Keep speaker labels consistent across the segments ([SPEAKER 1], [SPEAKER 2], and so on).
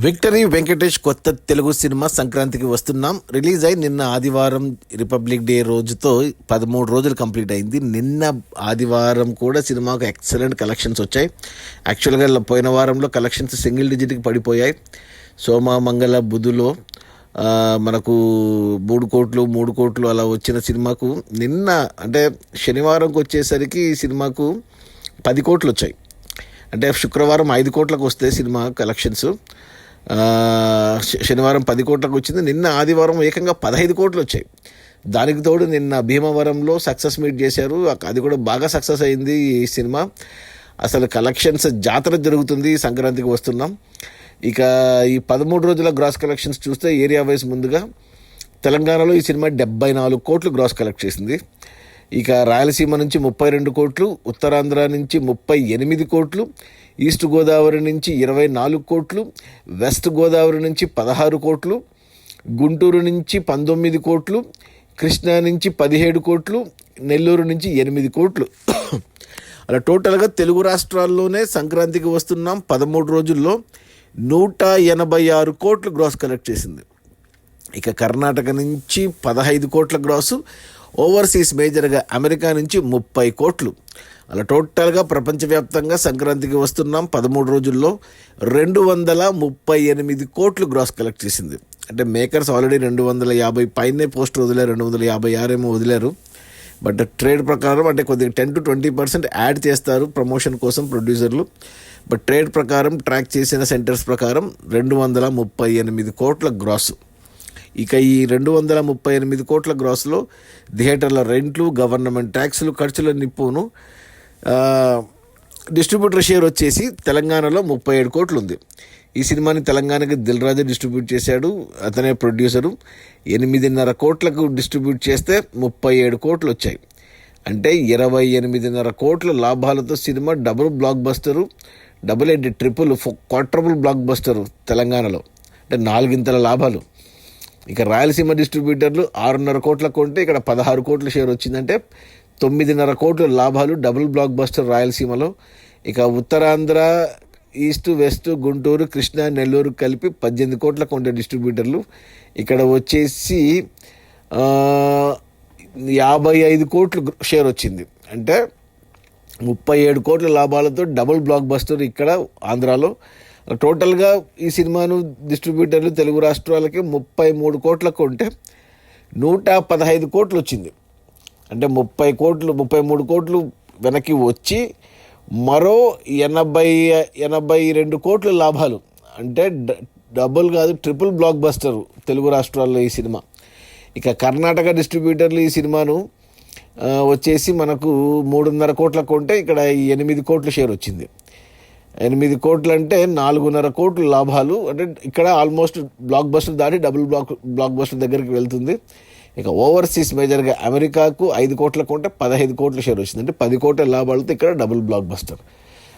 [SPEAKER 1] Victory Venkatesh కొత్త Telugu cinema సంక్రాంతికి వస్తున్నాం రిలీజ్ అయి నిన్న ఆదివారం రిపబ్లిక్ డే రోజుతో 13 రోజులు కంప్లీట్ అయింది. నిన్న ఆదివారం కూడా సినిమాకు ఎక్సలెంట్ కలెక్షన్స్ వచ్చాయి. యాక్చువల్గా పోయిన వారంలో కలెక్షన్స్ సింగిల్ డిజిట్కి పడిపోయాయి. సోమ మంగళ బుధులో మనకు 3 కోట్లు అలా వచ్చిన సినిమాకు నిన్న అంటే శనివారంకి వచ్చేసరికి సినిమాకు 10 కోట్లు వచ్చాయి. అంటే శుక్రవారం 5 కోట్లకు వస్తే సినిమా కలెక్షన్స్ శనివారం 10 కోట్లకు వచ్చింది. నిన్న ఆదివారం ఏకంగా 15 కోట్లు వచ్చాయి. దానికి తోడు నిన్న భీమవరంలో సక్సెస్ మీట్ చేశారు. అది కూడా బాగా సక్సెస్ అయింది. ఈ సినిమా అసలు కలెక్షన్స్ జాతర జరుగుతుంది. సంక్రాంతికి వస్తున్నాం. ఇక ఈ 13 రోజుల గ్రాస్ కలెక్షన్స్ చూస్తే ఏరియా వైజ్ ముందుగా తెలంగాణలో ఈ సినిమా 74 కోట్లు గ్రాస్ కలెక్ట్ చేసింది. ఇక రాయలసీమ నుంచి 32 కోట్లు, ఉత్తరాంధ్ర నుంచి 38 కోట్లు, ఈస్ట్ గోదావరి నుంచి 24 కోట్లు, వెస్ట్ గోదావరి నుంచి 16 కోట్లు, గుంటూరు నుంచి 19 కోట్లు, కృష్ణా నుంచి 17 కోట్లు, నెల్లూరు నుంచి 8 కోట్లు. అలా టోటల్గా తెలుగు రాష్ట్రాల్లోనే సంక్రాంతికి వస్తున్నాం 13 రోజుల్లో 186 కోట్లు గ్రాస్ కలెక్ట్ చేసింది. ఇక కర్ణాటక నుంచి 15 కోట్ల గ్రాసు, ఓవర్సీస్ మేజర్గా అమెరికా నుంచి 30 కోట్లు. అలా టోటల్గా ప్రపంచవ్యాప్తంగా సంక్రాంతికి వస్తున్నాం 13 రోజుల్లో 238 కోట్లు గ్రాస్ కలెక్ట్ చేసింది. అంటే మేకర్స్ ఆల్రెడీ 250 పైనే పోస్ట్ వదిలేరు, 256 ఏమో వదిలేరు. బట్ ట్రేడ్ ప్రకారం అంటే కొద్దిగా 10-20% యాడ్ చేస్తారు ప్రమోషన్ కోసం ప్రొడ్యూసర్లు. బట్ ట్రేడ్ ప్రకారం ట్రాక్ చేసిన సెంటర్స్ ప్రకారం 238 కోట్ల గ్రాస్. ఇక ఈ 238 కోట్ల గ్రాస్లో థియేటర్ల రెంట్లు, గవర్నమెంట్ ట్యాక్సులు, ఖర్చులన్నీ పోను. డిస్ట్రిబ్యూటర్ షేర్ వచ్చేసి తెలంగాణలో 37 కోట్లు ఉంది. ఈ సినిమాని తెలంగాణకి దిల్ రాజు డిస్ట్రిబ్యూట్ చేశాడు. అతనే ప్రొడ్యూసరు. 8.5 కోట్లకు డిస్ట్రిబ్యూట్ చేస్తే 37 కోట్లు వచ్చాయి. అంటే 28.5 కోట్ల లాభాలతో cinema double blockbuster, double ఏంటి ట్రిపుల్ క్వార్టరబుల్ బ్లాక్ బస్టరు తెలంగాణలో. అంటే 4 ఇంతల లాభాలు. ఇక రాయలసీమ డిస్ట్రిబ్యూటర్లు 6.5 కోట్లకు కొంటే ఇక్కడ 16 కోట్ల షేర్ వచ్చిందంటే 9.5 కోట్ల లాభాలు డబుల్ బ్లాక్ బస్టర్ రాయలసీమలో. ఇక ఉత్తరాంధ్ర, ఈస్ట్, వెస్ట్, గుంటూరు, కృష్ణా, నెల్లూరు కలిపి 18 కోట్ల కొంటే డిస్ట్రిబ్యూటర్లు. ఇక్కడ వచ్చేసి 55 కోట్లు షేర్ వచ్చింది. అంటే 37 కోట్ల లాభాలతో డబుల్ బ్లాక్ బస్టర్ ఇక్కడ ఆంధ్రాలో. టోటల్గా ఈ సినిమాను డిస్ట్రిబ్యూటర్లు తెలుగు రాష్ట్రాలకి 33 కోట్లకు కొంటే 115 కోట్లు వచ్చింది. అంటే 33 కోట్లు వెనక్కి వచ్చి మరో 82 కోట్ల లాభాలు. అంటే డబుల్ కాదు ట్రిపుల్ బ్లాక్ బస్టర్ తెలుగు రాష్ట్రాల్లో ఈ సినిమా. ఇక కర్ణాటక డిస్ట్రిబ్యూటర్లు ఈ సినిమాను వచ్చేసి మనకు 3.5 కోట్లకు కొంటే ఇక్కడ 8 కోట్ల షేర్ వచ్చింది. 8 కోట్లు అంటే 4.5 కోట్లు లాభాలు. అంటే ఇక్కడ ఆల్మోస్ట్ బ్లాక్ బస్టర్ దాటి డబుల్ బ్లాక్ బస్టర్ దగ్గరికి వెళ్తుంది. ఇక ఓవర్సీస్ మేజర్గా అమెరికాకు 5 కోట్ల కొంటే 15 కోట్ల షేర్ వచ్చింది. అంటే 10 కోట్ల లాభాలతో ఇక్కడ డబుల్ బ్లాక్ బస్టర్.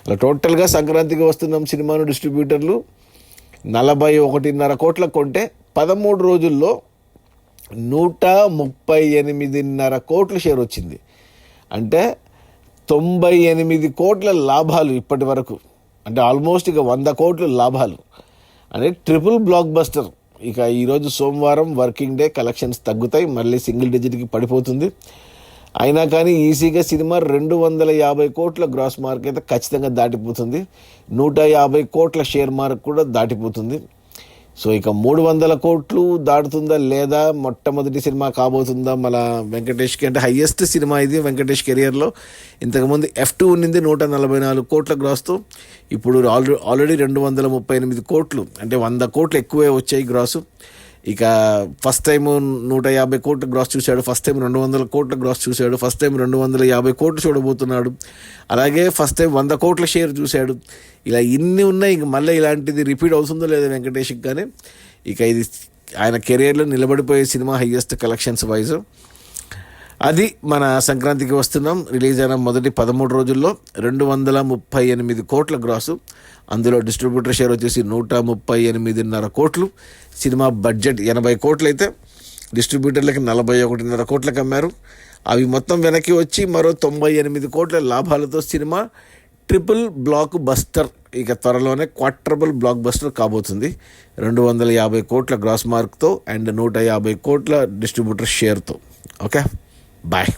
[SPEAKER 1] అలా టోటల్గా సంక్రాంతికి వస్తున్నాం సినిమాను డిస్ట్రిబ్యూటర్లు 41.5 కోట్ల కొంటే 13 రోజుల్లో 138.5 కోట్ల షేర్ వచ్చింది. అంటే 98 కోట్ల లాభాలు ఇప్పటి వరకు. అంటే ఆల్మోస్ట్ ఇక 100 కోట్లు లాభాలు. అంటే ట్రిపుల్ బ్లాక్ బస్టర్. ఇక ఈరోజు సోమవారం వర్కింగ్ డే, కలెక్షన్స్ తగ్గుతాయి, మళ్ళీ సింగిల్ డిజిట్కి పడిపోతుంది. అయినా కానీ ఈజీగా సినిమా 250 కోట్ల గ్రాస్ మార్క్ అయితే ఖచ్చితంగా దాటిపోతుంది. 150 కోట్ల షేర్ మార్క్ కూడా దాటిపోతుంది. సో ఇక 300 కోట్లు దాటుతుందా లేదా, మొట్టమొదటి సినిమా కాబోతుందా మన వెంకటేష్కి. అంటే హయ్యెస్ట్ సినిమా ఇది వెంకటేష్ కెరియర్లో. ఇంతకుముందు F2 ఉన్నింది 144 కోట్ల గ్రాస్తో. ఇప్పుడు ఆల్రెడీ 238 కోట్లు, అంటే 100 కోట్లు ఎక్కువే వచ్చాయి గ్రాసు. ఇక ఫస్ట్ టైం 150 కోట్ల గ్రాస్ చూశాడు, ఫస్ట్ టైం 200 కోట్ల గ్రాస్ చూశాడు, ఫస్ట్ టైం 250 కోట్లు చూడబోతున్నాడు. అలాగే ఫస్ట్ టైం 100 కోట్ల షేర్ చూశాడు. ఇలా ఇన్ని ఉన్నాయి. ఇంక మళ్ళీ ఇలాంటిది రిపీట్ అవుతుందో లేదో వెంకటేష్కి. కానీ ఇక ఇది ఆయన కెరియర్లో నిలబడిపోయే సినిమా హయ్యెస్ట్ కలెక్షన్స్ వైజ్. అది మన సంక్రాంతికి వస్తున్నాం రిలీజ్ అయిన మొదటి 13 రోజుల్లో 238 కోట్ల గ్రాసు. అందులో డిస్ట్రిబ్యూటర్ షేర్ వచ్చేసి 138.5 కోట్లు. సినిమా బడ్జెట్ 80 కోట్లు అయితే డిస్ట్రిబ్యూటర్లకి 41.5 కోట్లకు అమ్మారు. అవి మొత్తం వెనక్కి వచ్చి మరో 98 కోట్ల లాభాలతో సినిమా ట్రిపుల్ బ్లాక్ బస్టర్ ఇక త్వరలోనే క్వార్టరబుల్ బ్లాక్ బస్టర్ కాబోతుంది. 250 కోట్ల గ్రాస్ మార్క్తో అండ్ 150 కోట్ల డిస్ట్రిబ్యూటర్ షేర్తో. Okay, bye.